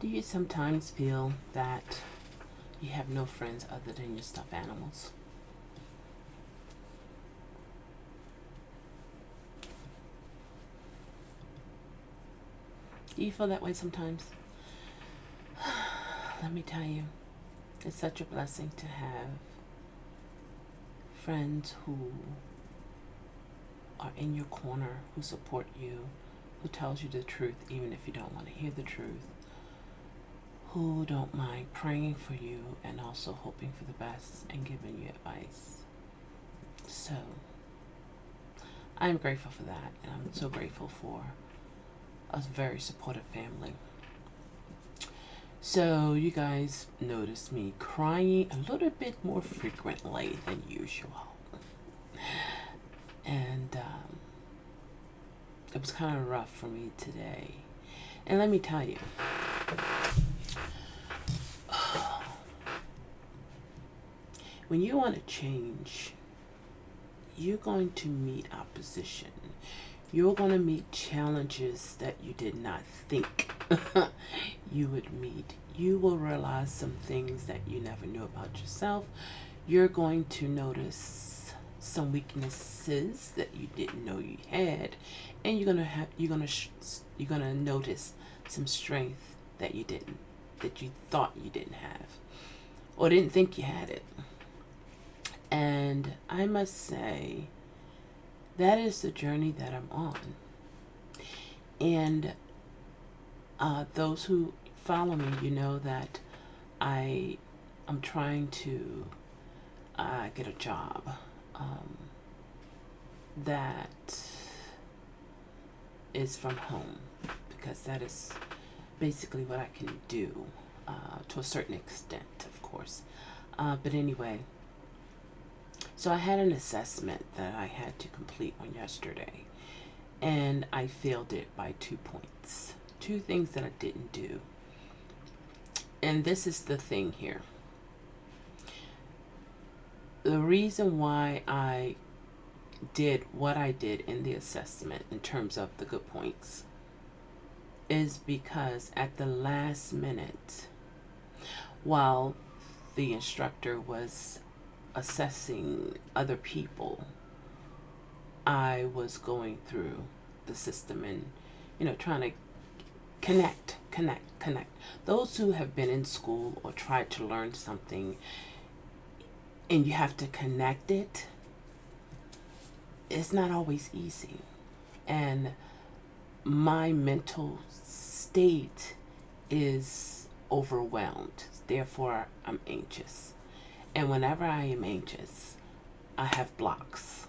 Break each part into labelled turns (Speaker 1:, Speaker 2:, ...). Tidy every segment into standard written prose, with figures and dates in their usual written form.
Speaker 1: Do you sometimes feel that you have no friends other than your stuffed animals? Do you feel that way sometimes? Let me tell you, it's such a blessing to have friends who are in your corner, who support you, who tells you the truth even if you don't want to hear the truth, who don't mind praying for you and also hoping for the best and giving you advice. So, I'm grateful for that, and I'm so grateful for a very supportive family. So, you guys noticed me crying a little bit more frequently than usual. And it was kind of rough for me today. And let me tell you, when you want to change, you're going to meet opposition. You're going to meet challenges that you did not think you would meet. You will realize some things that you never knew about yourself. You're going to notice some weaknesses that you didn't know you had, and you're gonna notice some strength that you thought you didn't have, or didn't think you had it. And I must say, that is the journey that I'm on. And those who follow me, you know that I'm trying to get a job that is from home, because that is basically what I can do to a certain extent, of course. But anyway, so I had an assessment that I had to complete on yesterday, and I failed it by 2 points. 2 things that I didn't do. And this is the thing here. The reason why I did what I did in the assessment in terms of the good points is because at the last minute, while the instructor was assessing other people, I was going through the system and, trying to connect. Those who have been in school or tried to learn something and you have to connect it, it's not always easy. And my mental state is overwhelmed. Therefore, I'm anxious. And whenever I am anxious, I have blocks.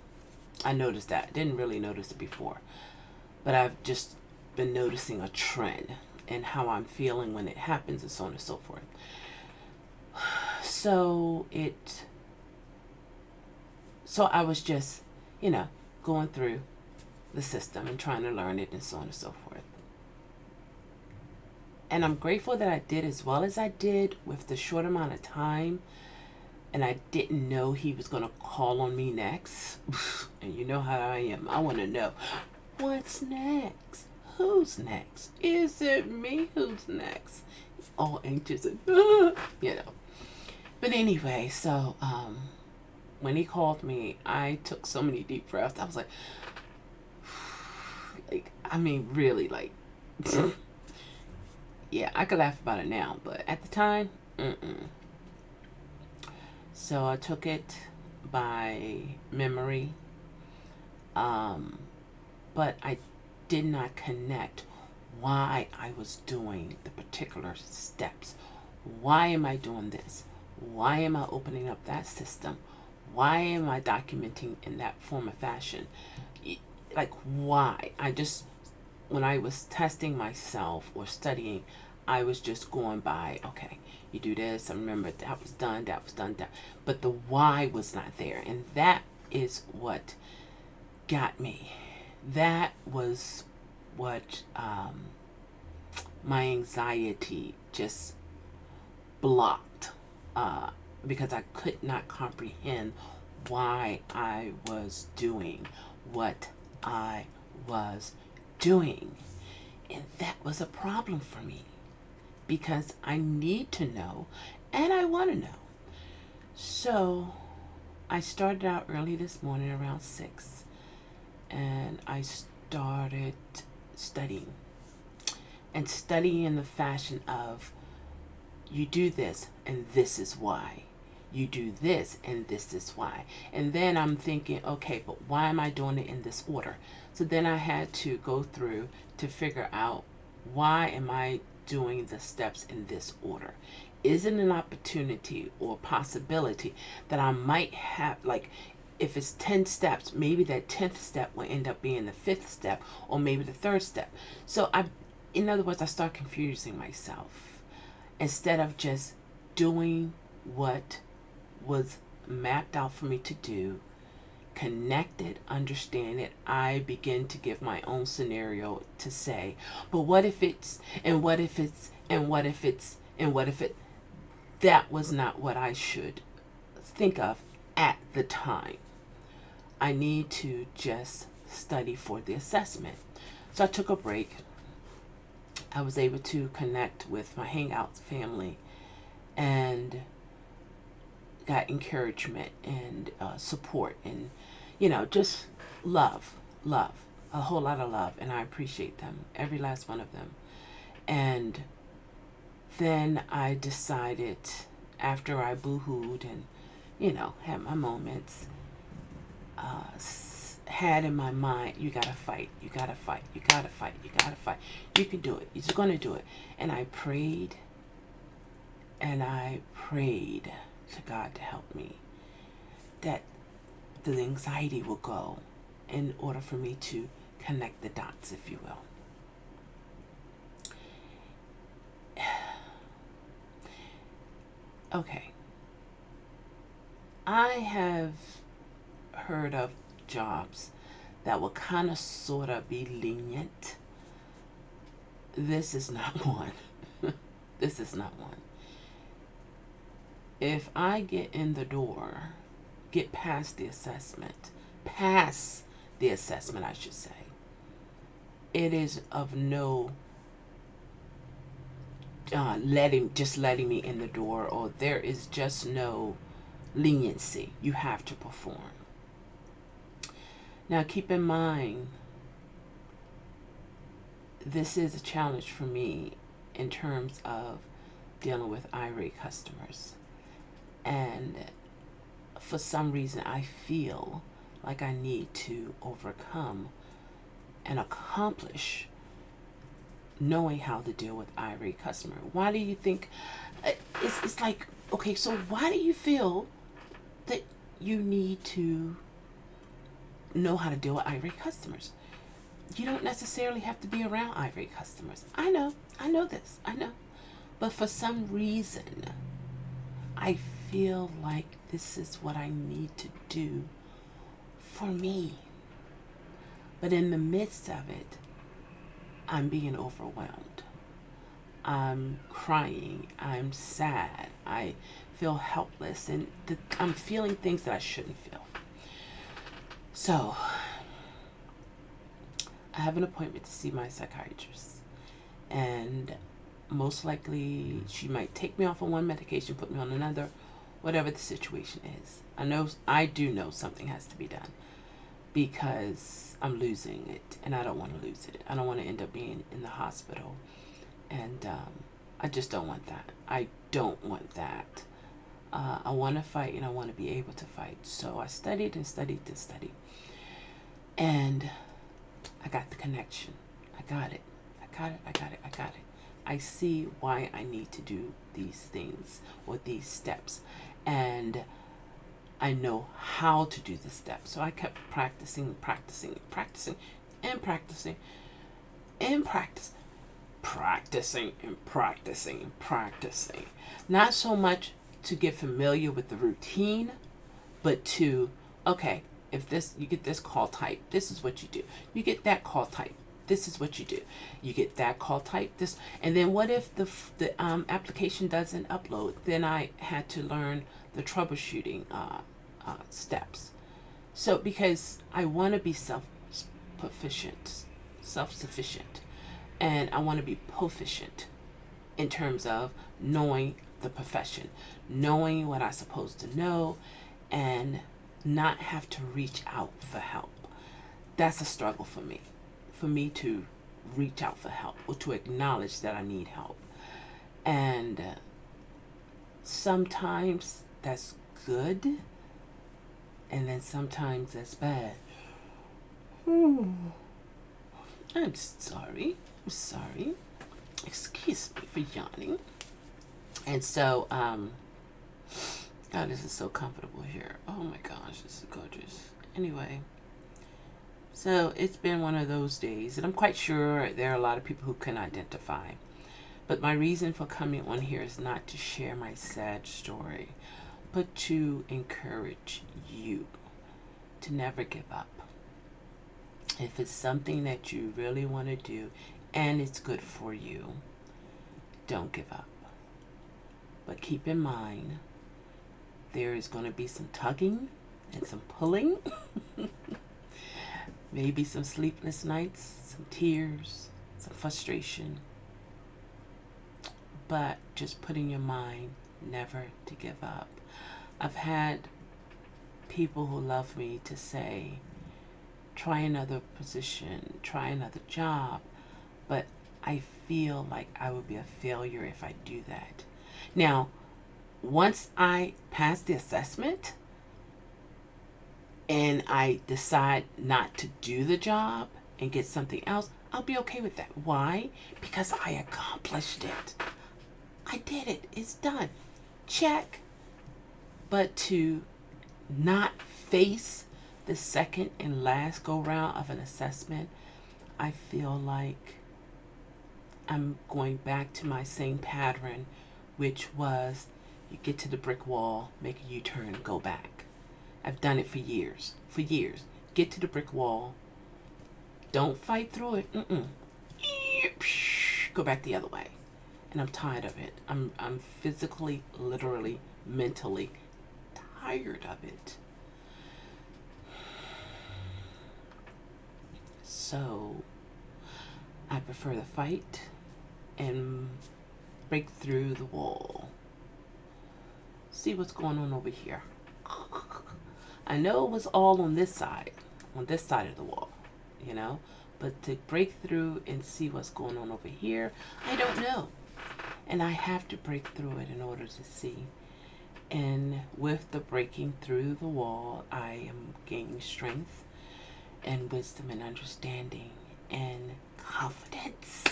Speaker 1: I noticed that. Didn't really notice it before. But I've just been noticing a trend in how I'm feeling when it happens and so on and so forth. So I was just, going through the system and trying to learn it and so on and so forth. And I'm grateful that I did as well as I did with the short amount of time. And I didn't know he was going to call on me next. And you know how I am. I want to know, what's next? Who's next? Is it me? Who's next? All anxious and, But anyway, so when he called me, I took so many deep breaths. I was like, really, yeah, I could laugh about it now, but at the time, So I took it by memory, but I did not connect why I was doing the particular steps. Why am I doing this? Why am I opening up that system? Why am I documenting in that form of fashion? Why? When I was testing myself or studying, I was just going by, okay, you do this, I remember that was done. But the why was not there. And that is what got me. That was what my anxiety just blocked, because I could not comprehend why I was doing what I was doing. And that was a problem for me. because I need to know and I want to know. So I started out early this morning around 6, and I started studying. And studying in the fashion of, you do this and this is why. You do this and this is why. And then I'm thinking, okay, but why am I doing it in this order? So then I had to go through to figure out, why am I doing the steps in this order? Is it an opportunity or possibility that I might have, like, if it's 10 steps, maybe that 10th step will end up being the 5th step, or maybe the 3rd step. So in other words, I start confusing myself instead of just doing what was mapped out for me to do, connect it, understand it. I begin to give my own scenario to say, but what if it's, and what if it's, and what if it's, and what if it, that was not what I should think of at the time. I need to just study for the assessment. So I took a break. I was able to connect with my Hangout family and got encouragement and support and, just love, a whole lot of love. And I appreciate them, every last one of them. And then I decided, after I boo-hooed and, had my moments, had in my mind, you gotta fight, you gotta fight, you gotta fight, you gotta fight. You can do it. You're just gonna do it. And I prayed to God to help me, that the anxiety will go, in order for me to connect the dots, if you will. Okay. I have heard of jobs that will kind of sort of be lenient. This is not one. This is not one. If I get in the door, get past the assessment, I should say, it is of no letting me in the door, or there is just no leniency. You have to perform. Now keep in mind, this is a challenge for me in terms of dealing with irate customers. And for some reason, I feel like I need to overcome and accomplish knowing how to deal with irate customer. Why do you think, it's like, okay, so why do you feel that you need to know how to deal with irate customers? You don't necessarily have to be around irate customers. I know this. But for some reason, I feel like this is what I need to do for me. But in the midst of it, I'm being overwhelmed. I'm crying. I'm sad. I feel helpless. And I'm feeling things that I shouldn't feel. So, I have an appointment to see my psychiatrist. And most likely, she might take me off of one medication, put me on another, whatever the situation is. I do know something has to be done, because I'm losing it, and I don't want to lose it. I don't want to end up being in the hospital, and I just don't want that. I don't want that. I want to fight, and I want to be able to fight. So I studied and studied and studied, and I got the connection. I got it. I see why I need to do these things or these steps, and I know how to do the steps. So I kept practicing, not so much to get familiar with the routine, but to, okay, if you get this call type, this is what you do. You get that call type, this is what you do. You get that call type, this, and then what if the application doesn't upload? Then I had to learn the troubleshooting steps. So because I want to be self-sufficient, and I want to be proficient in terms of knowing the profession, knowing what I'm supposed to know, and not have to reach out for help. That's a struggle for me to reach out for help or to acknowledge that I need help. And sometimes that's good, and then sometimes that's bad. I'm sorry. I'm sorry. Excuse me for yawning. And so, oh, this is so comfortable here. Oh my gosh, this is gorgeous. Anyway, so it's been one of those days, and I'm quite sure there are a lot of people who can identify. But my reason for coming on here is not to share my sad story, but to encourage you to never give up. If it's something that you really want to do and it's good for you, don't give up. But keep in mind, there is going to be some tugging and some pulling, maybe some sleepless nights, some tears, some frustration. But just put in your mind never to give up. I've had people who love me to say, try another position, try another job, but I feel like I would be a failure if I do that. Now, once I pass the assessment and I decide not to do the job and get something else, I'll be okay with that. Why? Because I accomplished it. I did it. It's done. Check. But to not face the second and last go round of an assessment, I feel like I'm going back to my same pattern, which was you get to the brick wall, make a U-turn, go back. I've done it for years. For years. Get to the brick wall. Don't fight through it. Go back the other way. And I'm tired of it. I'm physically, literally, mentally tired of it. So I prefer to fight and break through the wall. See what's going on over here. I know it was all on this side of the wall, you know, but to break through and see what's going on over here, I don't know. And I have to break through it in order to see. And with the breaking through the wall, I am gaining strength and wisdom and understanding and confidence.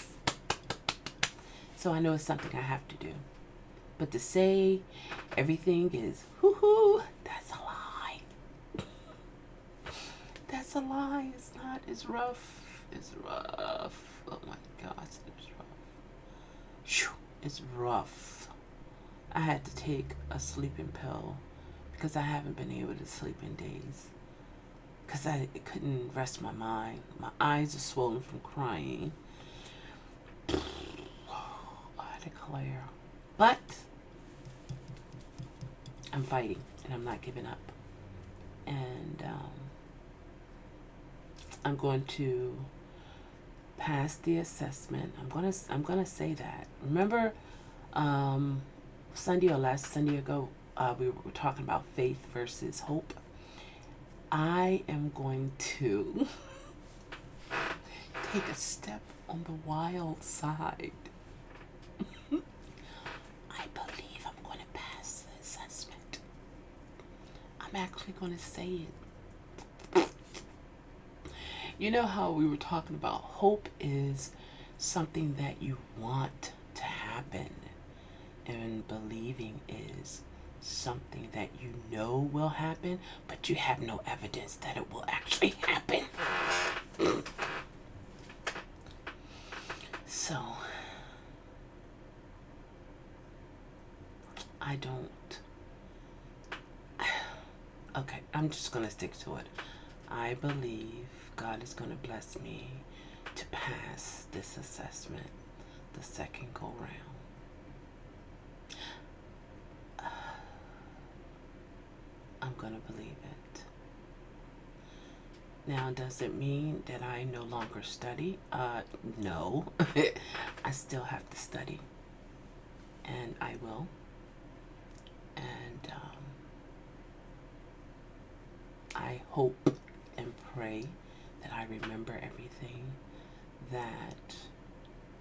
Speaker 1: So I know it's something I have to do. But to say everything is hoo-hoo, that's a lie. That's a lie. It's not. It's rough. It's rough. Oh my gosh, it's rough. Whew. It's rough. I had to take a sleeping pill because I haven't been able to sleep in days. Because I couldn't rest my mind. My eyes are swollen from crying. I declare. But I'm fighting and I'm not giving up. And I'm going to pass the assessment. I'm gonna say that. Remember, Sunday or last Sunday ago, we were talking about faith versus hope. I am going to take a step on the wild side. I believe I'm going to pass the assessment. I'm actually going to say it. You know how we were talking about hope is something that you want to happen, and believing is something that you know will happen, but you have no evidence that it will actually happen. So, I don't. Okay, I'm just going to stick to it. I believe God is going to bless me to pass this assessment the second go round. I'm going to believe it. Now, does it mean that I no longer study? No. I still have to study. and I will. And I hope and pray that I remember everything, that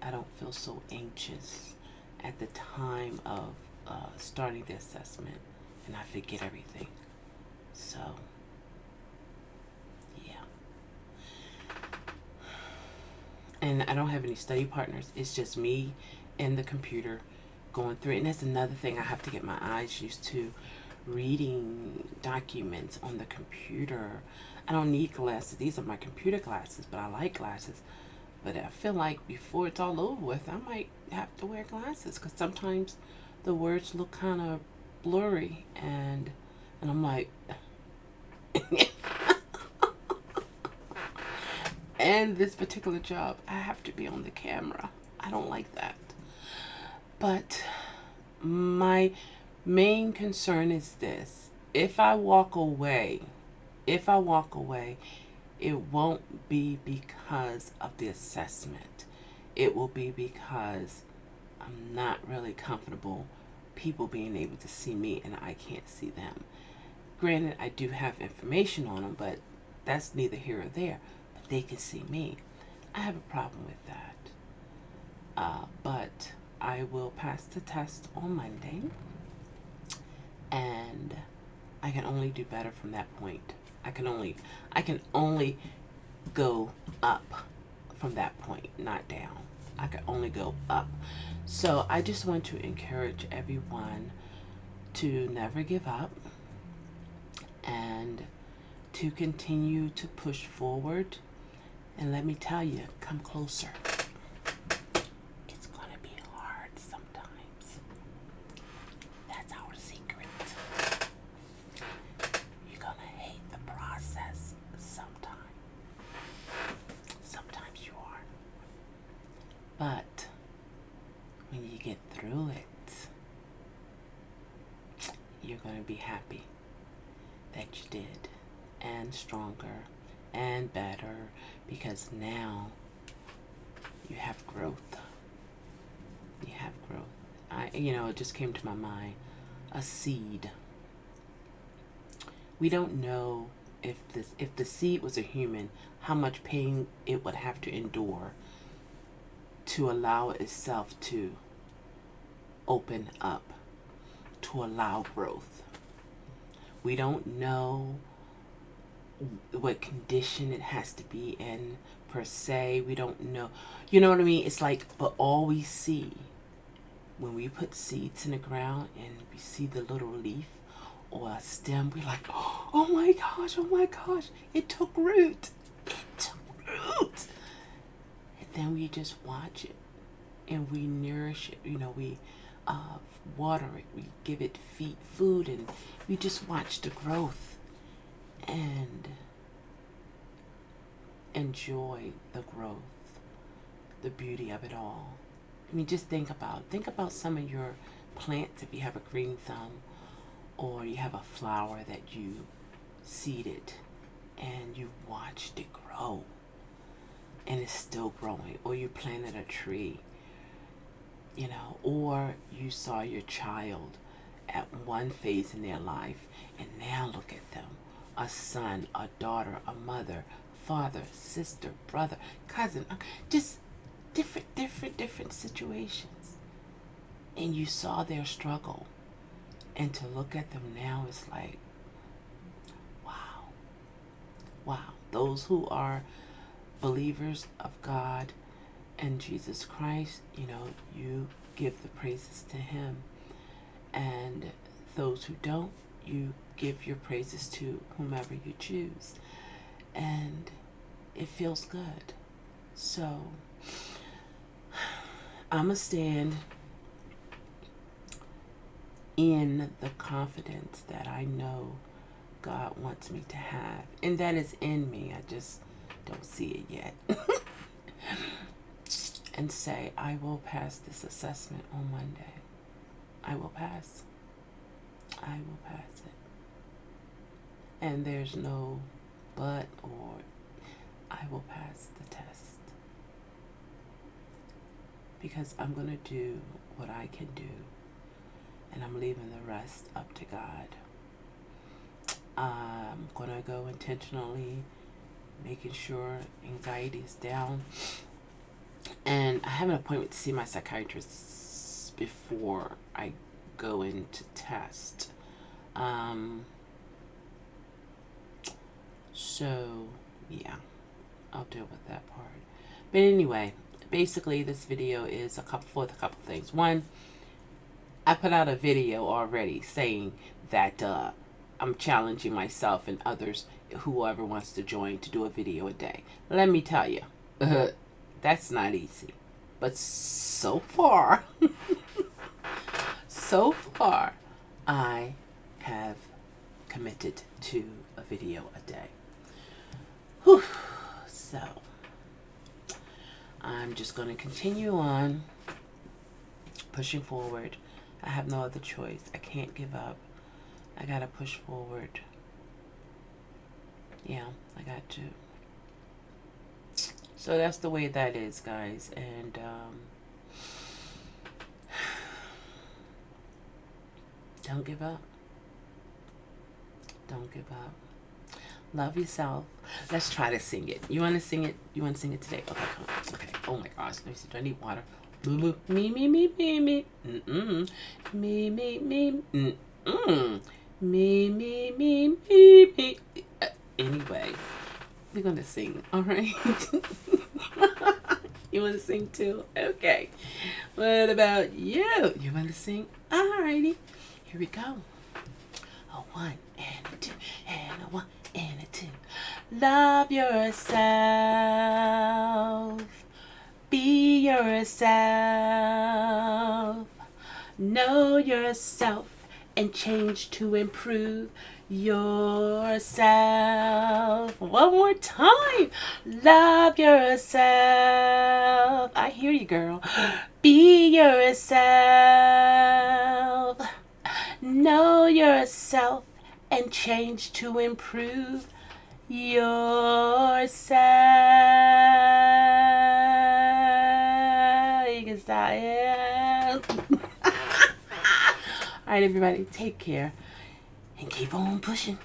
Speaker 1: I don't feel so anxious at the time of starting the assessment and I forget everything. So, yeah. And I don't have any study partners. It's just me and the computer going through it. And that's another thing I have to get my eyes used to, reading documents on the computer. I don't need glasses. These are my computer glasses, but I like glasses. But I feel like before it's all over with, I might have to wear glasses because sometimes the words look kind of blurry, and I'm like, and this particular job, I have to be on the camera. I don't like that. But my main concern is this: if I walk away, it won't be because of the assessment. It will be because I'm not really comfortable people being able to see me and I can't see them. Granted, I do have information on them, but that's neither here or there. But they can see me. I have a problem with that. But I will pass the test on Monday, and I can only do better from that point. I can only go up from that point, not down. I can only go up. So I just want to encourage everyone to never give up and to continue to push forward. And let me tell you, come closer. It's going to be hard sometimes. That's our secret. You're going to hate the process sometimes. Sometimes you are. But when you get through it, you're going to be happy that you did, and stronger and better, because now you have growth. You have growth. It just came to my mind, a seed. We don't know if the seed was a human, how much pain it would have to endure to allow itself to open up, to allow growth. We don't know what condition it has to be in per se. We don't know. You know what I mean? It's like, but all we see when we put seeds in the ground and we see the little leaf or a stem, we're like, oh my gosh, it took root. It took root. And then we just watch it and we nourish it. We water it, we give it food, and we just watch the growth and enjoy the growth, the beauty of it all. Just think about some of your plants. If you have a green thumb, or you have a flower that you seeded and you watched it grow and it's still growing, or you planted a tree, or you saw your child at one phase in their life, and now look at them, a son, a daughter, a mother, father, sister, brother, cousin, just different situations. And you saw their struggle, and to look at them now is like, wow. Those who are believers of God and Jesus Christ, you give the praises to him. And those who don't, you give your praises to whomever you choose. And it feels good. So I'm a stand in the confidence that I know God wants me to have. And that is in me. I just don't see it yet. And say, I will pass this assessment on Monday. I will pass. I will pass it. And there's no but or. I will pass the test. Because I'm going to do what I can do and I'm leaving the rest up to God. I'm going to go intentionally, making sure anxiety is down. And I have an appointment to see my psychiatrist before I go into test. So, yeah, I'll deal with that part. But anyway, basically this video is a couple things. One, I put out a video already saying that I'm challenging myself and others, whoever wants to join, to do a video a day. Let me tell you, that's not easy. But so far, I have committed to a video a day. Whew. So, I'm just going to continue on pushing forward. I have no other choice. I can't give up. I got to push forward. Yeah, I got to. So that's the way that is, guys. And don't give up. Don't give up. Love yourself. Let's try to sing it. You want to sing it? You want to sing it today? Okay, come on. Okay. Oh my gosh. Let me see. Do I need water? Me, me, me, me, me. Mm-mm. Me, me, me. Mm-mm. Me, me, me, me, me. Anyway, we're going to sing. All right. You want to sing too? Okay. What about you? You want to sing? All righty. Here we go. A 1 and a 2 and a 1 and a 2. Love yourself. Be yourself. Know yourself and change to improve yourself. One more time. Love yourself. I hear you, girl. Be yourself. Know yourself and change to improve yourself. You can stop. Yeah. All right, everybody, take care and keep on pushing.